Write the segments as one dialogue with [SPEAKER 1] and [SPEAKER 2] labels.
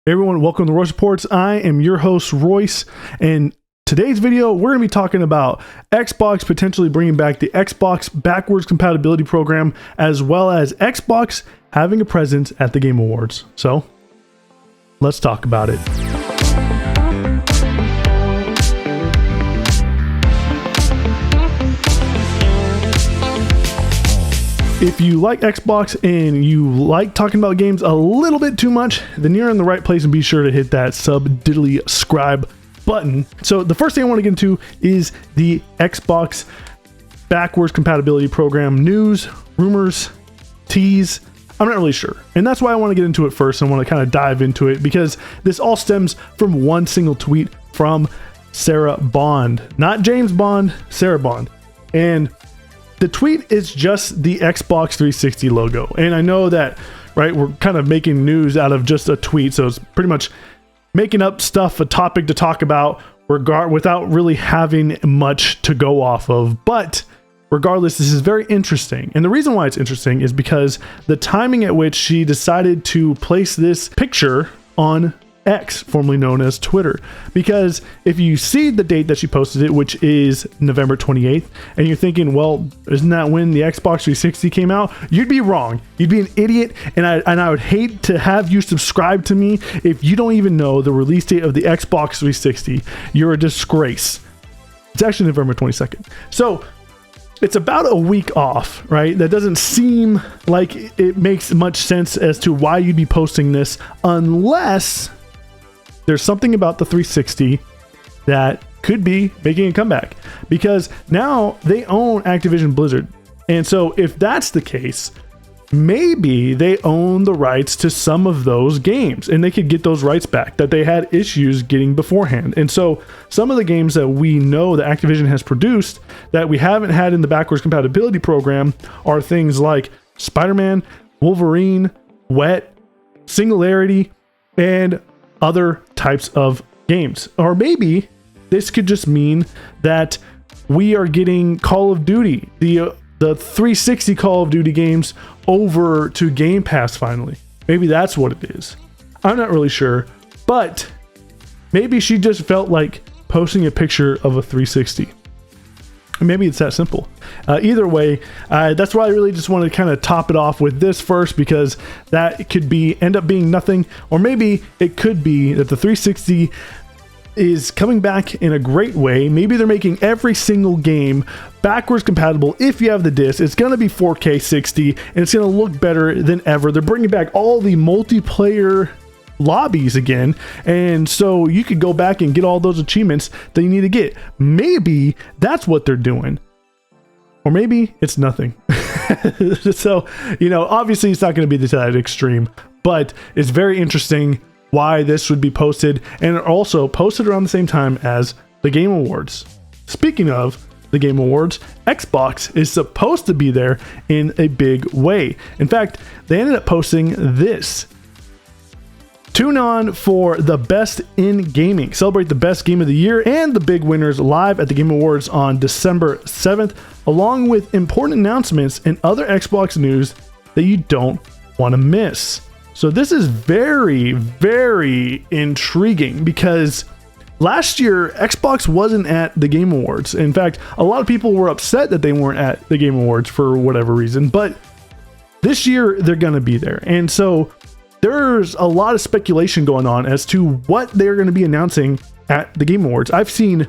[SPEAKER 1] Hey everyone, welcome to Royce Reports. I am your host, Royce, and today's video, we're going to be talking about Xbox potentially bringing back the Xbox backwards compatibility program, as well as Xbox having a presence at the Game Awards. So, let's talk about it. If you like Xbox and you like talking about games a little bit too much, then you're in the right place, and be sure to hit that subscribe button. So the first thing I want to get into is the Xbox backwards compatibility program news, rumors, tease. I'm not really sure. And that's why I want to get into it first. I want to kind of dive into it because this all stems from one single tweet from Sarah Bond, not James Bond, Sarah Bond. And the tweet is just the Xbox 360 logo. And I know that, right, we're kind of making news out of just a tweet. So it's pretty much making up stuff, a topic to talk about without really having much to go off of. But regardless, this is very interesting. And the reason why it's interesting is because the timing at which she decided to place this picture on X, formerly known as Twitter. Because if you see the date that she posted it, which is November 28th, and you're thinking, well, isn't that when the Xbox 360 came out? You'd be wrong. You'd be an idiot, and I would hate to have you subscribe to me if you don't even know the release date of the Xbox 360. You're a disgrace. It's actually November 22nd. So it's about a week off, right? That doesn't seem like it makes much sense as to why you'd be posting this unless there's something about the 360 that could be making a comeback, because now they own Activision Blizzard. And so if that's the case, maybe they own the rights to some of those games and they could get those rights back that they had issues getting beforehand. And so some of the games that we know that Activision has produced that we haven't had in the backwards compatibility program are things like Spider-Man, Wolverine, Wet, Singularity, and other types of games. Or maybe this could just mean that we are getting Call of Duty, the 360 Call of Duty games, over to Game Pass finally. Maybe that's what it is. I'm not really sure, but maybe she just felt like posting a picture of a 360. Maybe it's that simple. Either way, that's why I really just wanted to kind of top it off with this first, because that could end up being nothing, or maybe it could be that the 360 is coming back in a great way. Maybe they're making every single game backwards compatible. If you have the disc, it's going to be 4K 60, and it's going to look better than ever. They're bringing back all the multiplayer lobbies again, and so you could go back and get all those achievements that you need to get. Maybe that's what they're doing, or maybe it's nothing. So, you know, obviously it's not going to be that extreme, but it's very interesting why this would be posted, and also posted around the same time as the Game Awards. Speaking of the Game Awards, Xbox is supposed to be there in a big way. In fact, they ended up posting this: tune on for the best in gaming. Celebrate the best game of the year and the big winners live at the Game Awards on December 7th, along with important announcements and other Xbox news that you don't want to miss. So this is very, very intriguing, because last year Xbox wasn't at the Game Awards. In fact, a lot of people were upset that they weren't at the Game Awards for whatever reason, but this year they're going to be there. And so there's a lot of speculation going on as to what they're going to be announcing at the Game Awards. I've seen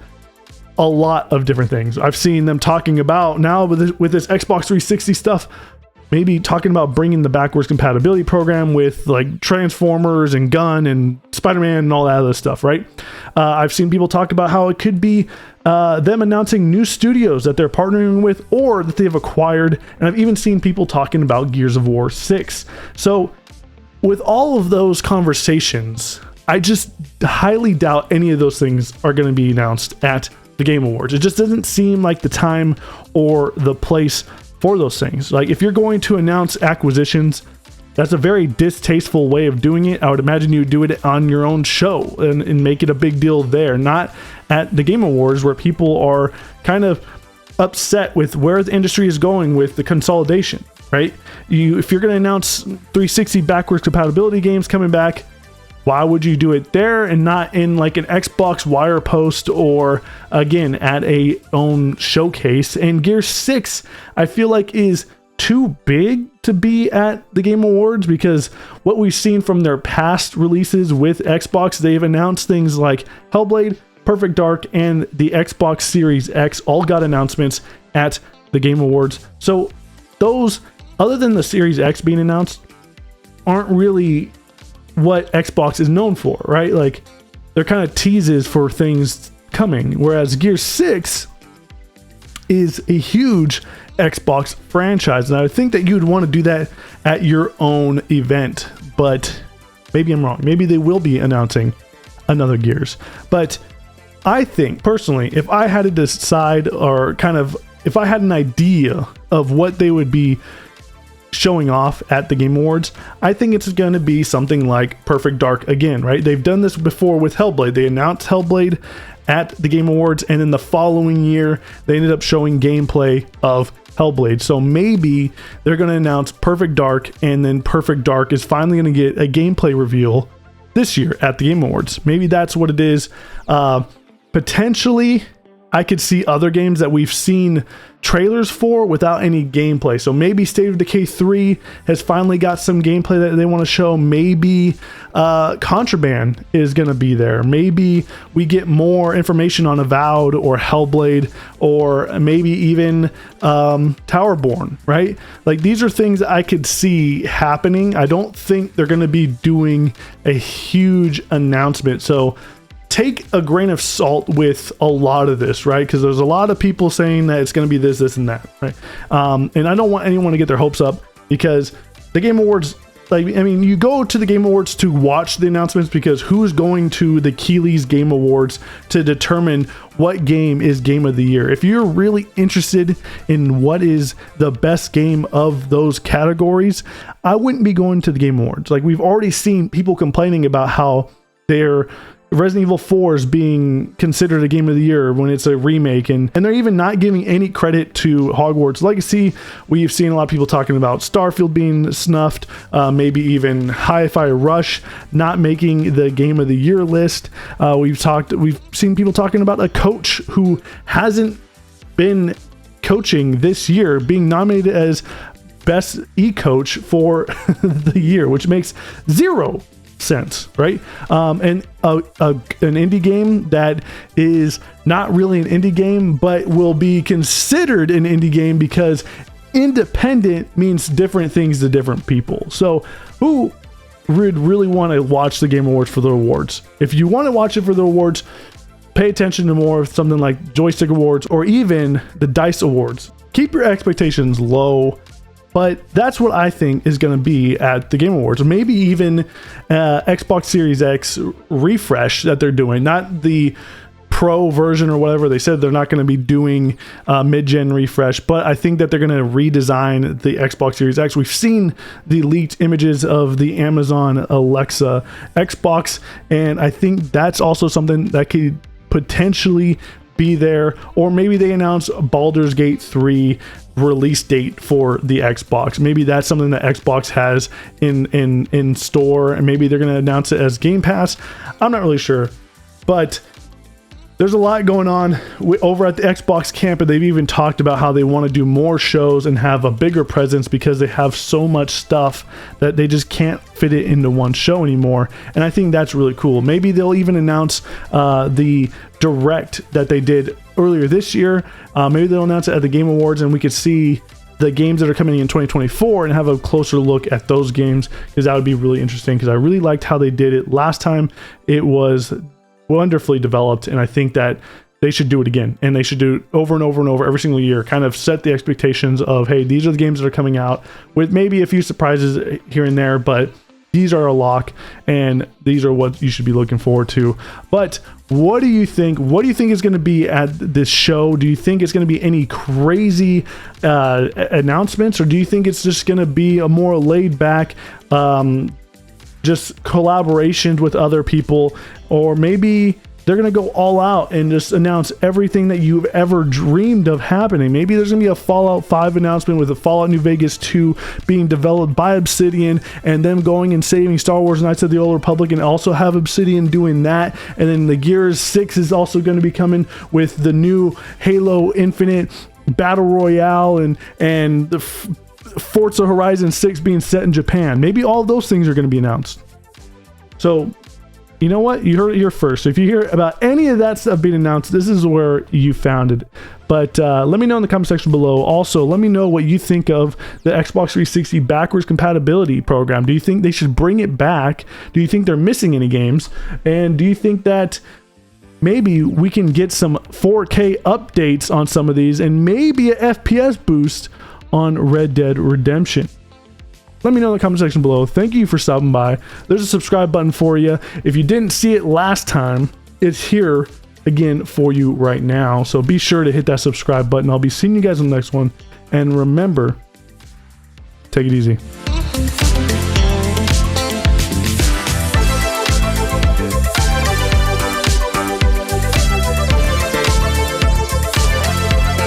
[SPEAKER 1] a lot of different things. I've seen them talking about now with this Xbox 360 stuff, maybe talking about bringing the backwards compatibility program with like Transformers and Gun and Spider-Man and all that other stuff, right? I've seen people talk about how it could be them announcing new studios that they're partnering with or that they've acquired. And I've even seen people talking about Gears of War 6. So with all of those conversations, I just highly doubt any of those things are going to be announced at the Game Awards. It just doesn't seem like the time or the place for those things. Like, if you're going to announce acquisitions, that's a very distasteful way of doing it. I would imagine you would do it on your own show and make it a big deal there, not at the Game Awards, where people are kind of upset with where the industry is going with the consolidation, right? If you're going to announce 360 backwards compatibility games coming back, Why would you do it there and not in like an Xbox wire post or again at a own showcase? And Gear 6, I feel like is too big to be at the Game Awards, because what we've seen from their past releases with Xbox, they've announced things like Hellblade, Perfect Dark, and the Xbox Series X all got announcements at the Game Awards. So those, other than the Series X being announced, aren't really what Xbox is known for, right? Like, they're kind of teases for things coming, whereas Gear 6 is a huge Xbox franchise, and I would think that you'd want to do that at your own event, but maybe I'm wrong. Maybe they will be announcing another Gears. But I think personally, if I had to decide, or kind of if I had an idea of what they would be showing off at the Game Awards, I think it's going to be something like Perfect Dark again, right? They've done this before with Hellblade. They announced Hellblade at the Game Awards, and then the following year they ended up showing gameplay of Hellblade. So maybe they're going to announce Perfect Dark, and then Perfect Dark is finally going to get a gameplay reveal this year at the Game Awards. Maybe that's what it is. Potentially I could see other games that we've seen trailers for without any gameplay. So maybe State of Decay 3 has finally got some gameplay that they want to show. Maybe Contraband is going to be there. Maybe we get more information on Avowed or Hellblade, or maybe even Towerborn, right? Like, these are things I could see happening. I don't think they're going to be doing a huge announcement. So take a grain of salt with a lot of this, right? Because there's a lot of people saying that it's going to be this, and that, right? And I don't want anyone to get their hopes up, because the Game Awards, like, I mean, you go to the Game Awards to watch the announcements, because who's going to the Keighley's Game Awards to determine what game is Game of the Year? If you're really interested in what is the best game of those categories, I wouldn't be going to the Game Awards. Like, we've already seen people complaining about how they're Resident Evil 4 is being considered a game of the year when it's a remake, and they're even not giving any credit to Hogwarts Legacy. We've seen a lot of people talking about Starfield being snuffed, maybe even Hi-Fi Rush not making the game of the year list. We've seen people talking about a coach who hasn't been coaching this year being nominated as best e-coach for the year, which makes zero sense, right? And an indie game that is not really an indie game, but will be considered an indie game because independent means different things to different people. So who would really want to watch the Game Awards for the awards? If you want to watch it for the awards, pay attention to more of something like Joystick Awards or even the DICE Awards. Keep your expectations low. But that's what I think is going to be at the Game Awards. Maybe even Xbox Series X refresh that they're doing. Not the Pro version or whatever. They said they're not going to be doing mid-gen refresh. But I think that they're going to redesign the Xbox Series X. We've seen the leaked images of the Amazon Alexa Xbox. And I think that's also something that could potentially be there. Or maybe they announce Baldur's Gate 3 release date for the Xbox. Maybe that's something that Xbox has in store, and maybe they're going to announce it as Game Pass. I'm not really sure, but there's a lot going on over at the Xbox camp, and they've even talked about how they want to do more shows and have a bigger presence because they have so much stuff that they just can't fit it into one show anymore. And I think that's really cool. Maybe they'll even announce the Direct that they did earlier this year. Maybe they'll announce it at the Game Awards, and we could see the games that are coming in 2024 and have a closer look at those games, because that would be really interesting, because I really liked how they did it last time. It was wonderfully developed, and I think that they should do it again, and they should do it over and over and over every single year. Kind of set the expectations of, hey, these are the games that are coming out with maybe a few surprises here and there, but these are a lock, and these are what you should be looking forward to. But what do you think? What do you think is going to be at this show? Do you think it's going to be any crazy announcements, or do you think it's just going to be a more laid back, just collaborations with other people, or maybe they're going to go all out and just announce everything that you've ever dreamed of happening. Maybe there's going to be a Fallout 5 announcement with a Fallout New Vegas 2 being developed by Obsidian, and them going and saving Star Wars Knights of the Old Republic, and also have Obsidian doing that. And then the Gears 6 is also going to be coming with the new Halo Infinite Battle Royale, and the Forza Horizon 6 being set in Japan. Maybe all of those things are going to be announced. So, you know what? You heard it here first. So if you hear about any of that stuff being announced, this is where you found it. But let me know in the comment section below. Also, let me know what you think of the Xbox 360 backwards compatibility program. Do you think they should bring it back? Do you think they're missing any games? And do you think that maybe we can get some 4K updates on some of these, and maybe a FPS boost on Red Dead Redemption? Let me know in the comment section below. Thank you for stopping by. There's a subscribe button for you. If you didn't see it last time, it's here again for you right now. So be sure to hit that subscribe button. I'll be seeing you guys in the next one. And remember, take it easy.